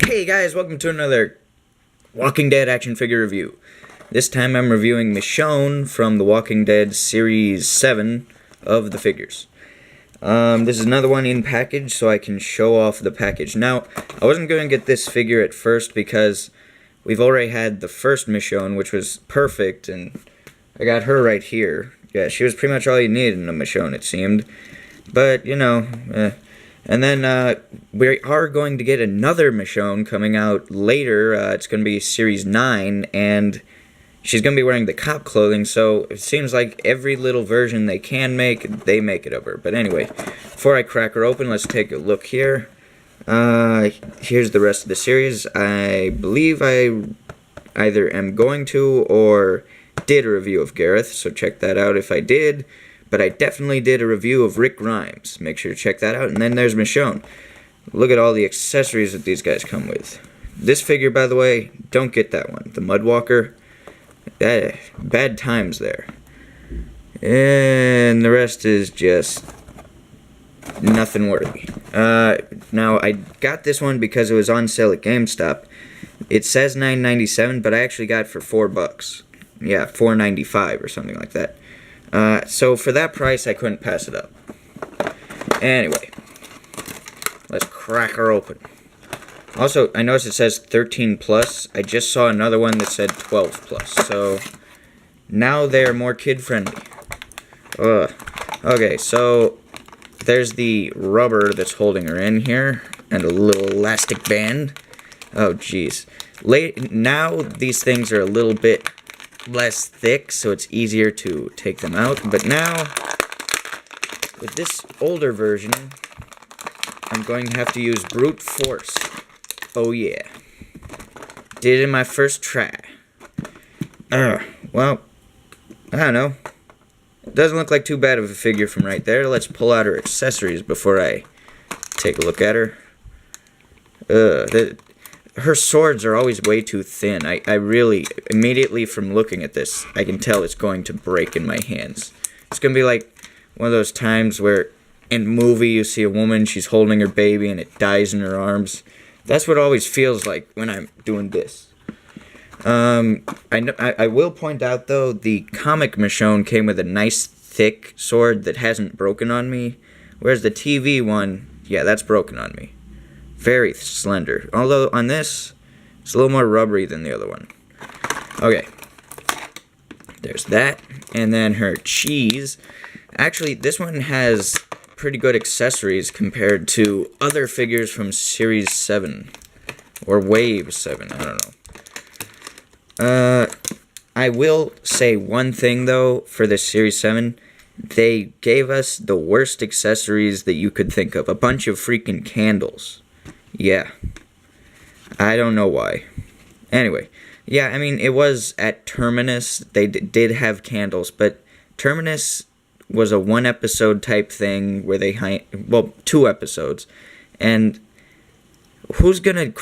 Hey guys, welcome to another Walking Dead action figure review. This time I'm reviewing Michonne from the Walking Dead Series 7 of the figures. This is another one in package, so I can show off the package. Now, I wasn't going to get this figure at first because we've already had the first Michonne, which was perfect, and I got her right here. Yeah, she was pretty much all you needed in a Michonne, it seemed. But, you know, And then we are going to get another Michonne coming out later. It's going to be Series 9, and she's going to be wearing the cop clothing, so it seems like every little version they can make, they make it of her. But anyway, before I crack her open, let's take a look here. Here's the rest of the series. I believe I either am going to or did a review of Gareth, so check that out if I did. But I definitely did a review of Rick Grimes. Make sure to check that out. And then there's Michonne. Look at all the accessories that these guys come with. This figure, by the way, don't get that one. The Mudwalker. Bad times there. And the rest is just nothing worthy. Now, I got this one because it was on sale at GameStop. It says $9.97, but I actually got it for $4. Yeah, $4.95 or something like that. So for that price, I couldn't pass it up. Anyway, let's crack her open. Also, I noticed it says 13 plus. I just saw another one that said 12 plus. So now they're more kid friendly. Okay, so there's the rubber that's holding her in here, and a little elastic band. Oh, jeez. Now these things are a little bit less thick, so it's easier to take them out. But now, with this older version, I'm going to have to use brute force. Oh yeah. Did it in my first try. Well, I don't know. Doesn't look like too bad of a figure from right there. Let's pull out her accessories before I take a look at her. Her swords are always way too thin. I really, immediately from looking at this, I can tell it's going to break in my hands. It's going to be like one of those times where in a movie you see a woman, she's holding her baby and it dies in her arms. That's what it always feels like when I'm doing this. I will point out, though, the comic Michonne came with a nice thick sword that hasn't broken on me, whereas the TV one, yeah, that's broken on me. Very slender. Although on this, it's a little more rubbery than the other one. Okay. There's that. And then her cheese. Actually, this one has pretty good accessories compared to other figures from Series 7. Or Wave 7. I don't know. I will say one thing, though, for this Series 7. They gave us the worst accessories that you could think of. A bunch of freaking candles. Yeah. I don't know why. Anyway. Yeah, I mean, it was at Terminus. They did have candles, but Terminus was a one-episode type thing where they... Well, 2 episodes. And who's gonna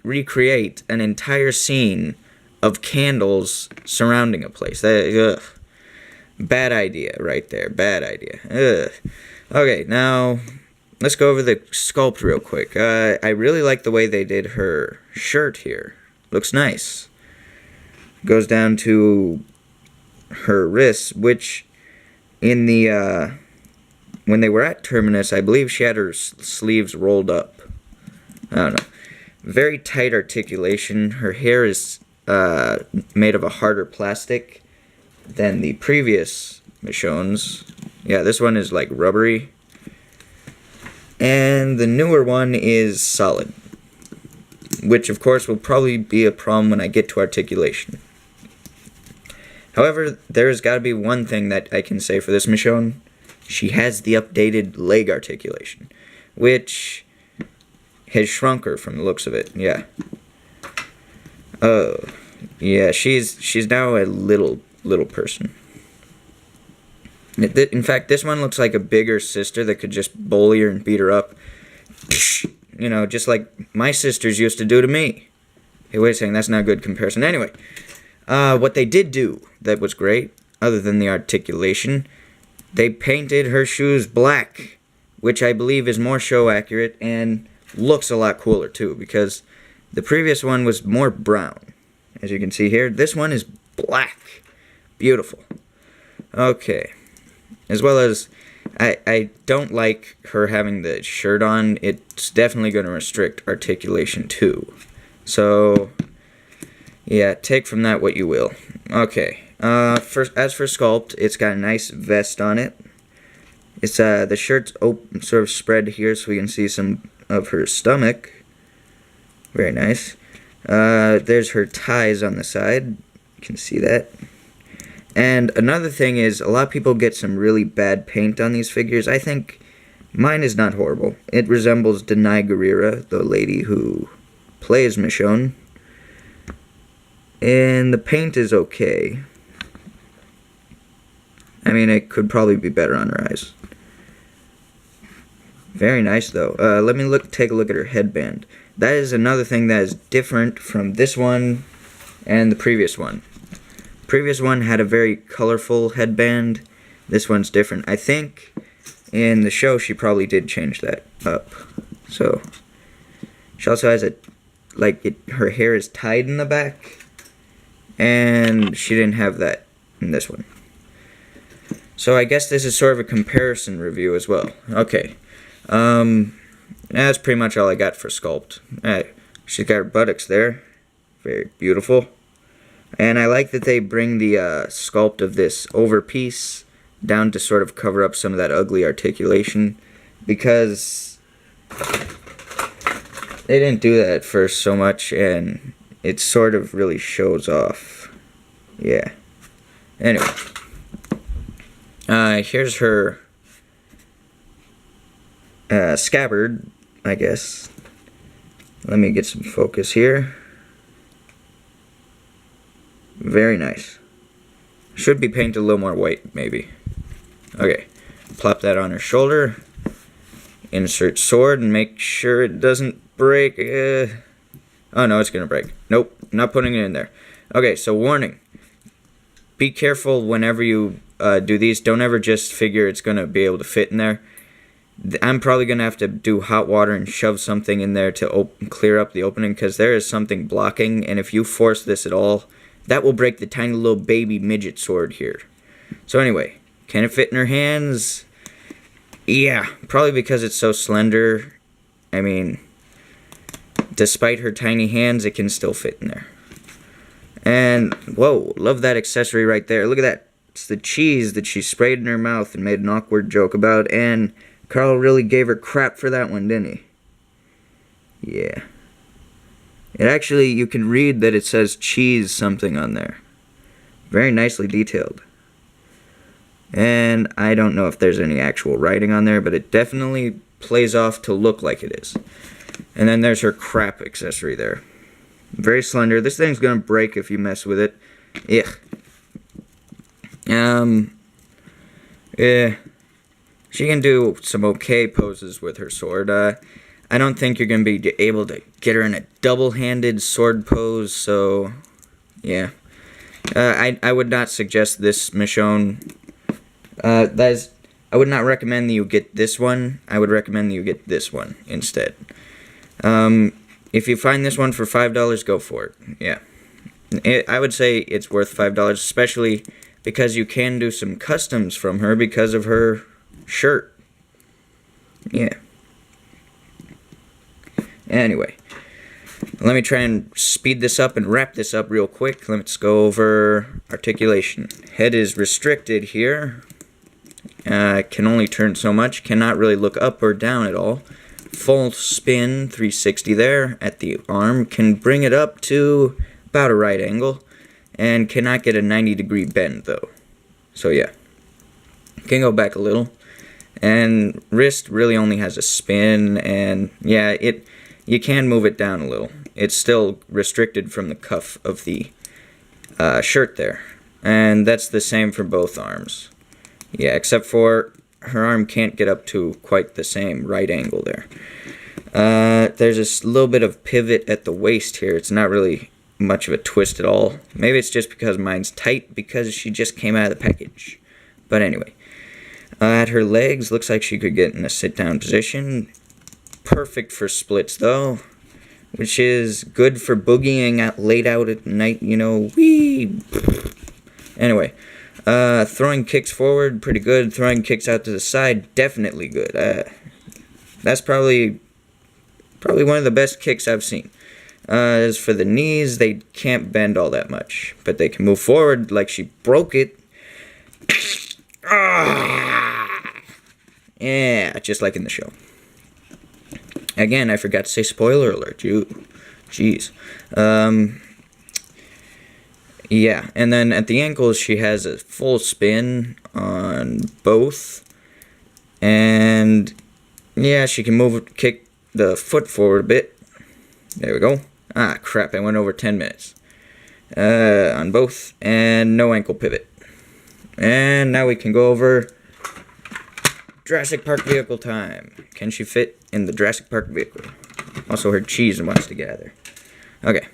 recreate an entire scene of candles surrounding a place? Bad idea right there. Bad idea. Okay, now... let's go over the sculpt real quick. I really like the way they did her shirt here. Looks nice. Goes down to her wrists, which in the, when they were at Terminus, I believe she had her sleeves rolled up. I don't know. Very tight articulation. Her hair is made of a harder plastic than the previous Michonne's. Yeah, this one is like rubbery. And the newer one is solid, which of course will probably be a problem when I get to articulation. However, there's got to be one thing that I can say for this Michonne. She has the updated leg articulation, which has shrunk her from the looks of it. Yeah. Oh, yeah. She's now a little person. In fact, this one looks like a bigger sister that could just bully her and beat her up. You know, just like my sisters used to do to me. Hey, wait a second, that's not a good comparison. Anyway, what they did do that was great, other than the articulation, they painted her shoes black, which I believe is more show accurate and looks a lot cooler too, because The previous one was more brown, as you can see here. This one is black. Beautiful. Okay. As well as, I don't like her having the shirt on. It's definitely going to restrict articulation too. So, yeah, take from that what you will. Okay. As for sculpt, it's got a nice vest on it. It's the shirt's open, sort of spread here, so we can see some of her stomach. Very nice. There's her ties on the side. You can see that. And another thing is, a lot of people get some really bad paint on these figures. I think mine is not horrible. It resembles Denai Guerrera, the lady who plays Michonne. And the paint is okay. I mean, it could probably be better on her eyes. Very nice, though. Let me take a look at her headband. That is another thing that is different from this one and the previous one. The previous one had a very colorful headband. This one's different. I think in the show she probably did change that up. So she also has her hair is tied in the back, and she didn't have that in this one. So I guess this is sort of a comparison review as well. Okay. That's pretty much all I got for sculpt. She's got her buttocks there. Very beautiful. And I like that they bring the sculpt of this overpiece down to sort of cover up some of that ugly articulation, because they didn't do that at first so much, and it sort of really shows off. Yeah. Anyway. Here's her scabbard, I guess. Let me get some focus here. Very nice. Should be painted a little more white, maybe. Okay. Plop that on her shoulder. Insert sword and make sure it doesn't break. Oh, no, it's going to break. Nope, not putting it in there. Okay, so warning. Be careful whenever you do these. Don't ever just figure it's going to be able to fit in there. I'm probably going to have to do hot water and shove something in there to clear up the opening, because there is something blocking, and if you force this at all, that will break the tiny little baby midget sword here. So anyway, can it fit in her hands? Yeah, probably because it's so slender. I mean, despite her tiny hands, it can still fit in there. And, whoa, love that accessory right there. Look at that. It's the cheese that she sprayed in her mouth and made an awkward joke about, and Carl really gave her crap for that one, didn't he? Yeah. It actually, you can read that it says cheese something on there. Very nicely detailed. And I don't know if there's any actual writing on there, but it definitely plays off to look like it is. And then there's her crap accessory there. Very slender. This thing's gonna break if you mess with it. Ugh. Yeah. She can do some okay poses with her sword. I don't think you're going to be able to get her in a double-handed sword pose, so, yeah. I would not suggest this Michonne. I would not recommend that you get this one. I would recommend that you get this one instead. If you find this one for $5, go for it. Yeah. I would say it's worth $5, especially because you can do some customs from her because of her shirt. Yeah. Anyway, let me try and speed this up and wrap this up real quick. Let's go over articulation. Head is restricted here. Can only turn so much. Cannot really look up or down at all. Full spin, 360 there at the arm. Can bring it up to about a right angle. And cannot get a 90-degree bend, though. So, yeah. Can go back a little. And wrist really only has a spin. And, yeah, you can move it down a little. It's still restricted from the cuff of the shirt there. And that's the same for both arms. Yeah, except for her arm can't get up to quite the same right angle there. There's a little bit of pivot at the waist here. It's not really much of a twist at all. Maybe it's just because mine's tight because she just came out of the package. But anyway. At her legs, looks like she could get in a sit-down position. Perfect for splits, though. which is good for boogieing out late out at night, you know. Wee. Anyway, throwing kicks forward, pretty good. Throwing kicks out to the side, definitely good. That's probably one of the best kicks I've seen. As for the knees, they can't bend all that much, but they can move forward like she broke it. Yeah, just like in the show. Again, I forgot to say spoiler alert. Jeez. Yeah, and then at the ankles, she has a full spin on both. And yeah, she can kick the foot forward a bit. There we go. Ah, crap, I went over 10 minutes. On both, and no ankle pivot. And now we can go over Jurassic Park vehicle time. Can she fit in the Jurassic Park vehicle? Also, her cheese wants to gather. Okay.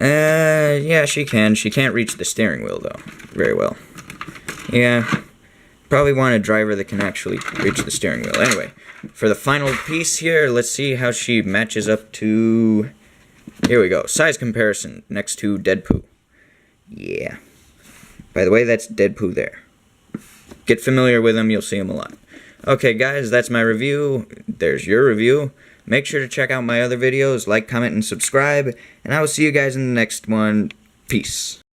Yeah, she can. She can't reach the steering wheel, though, very well. Yeah, probably want a driver that can actually reach the steering wheel. Anyway, for the final piece here, let's see how she matches up to... Here we go. Size comparison next to Deadpoo. Yeah. By the way, that's Deadpoo there. Get familiar with him, you'll see him a lot. Okay, guys, that's my review. There's your review. Make sure to check out my other videos, like, comment, and subscribe. And I will see you guys in the next one. Peace.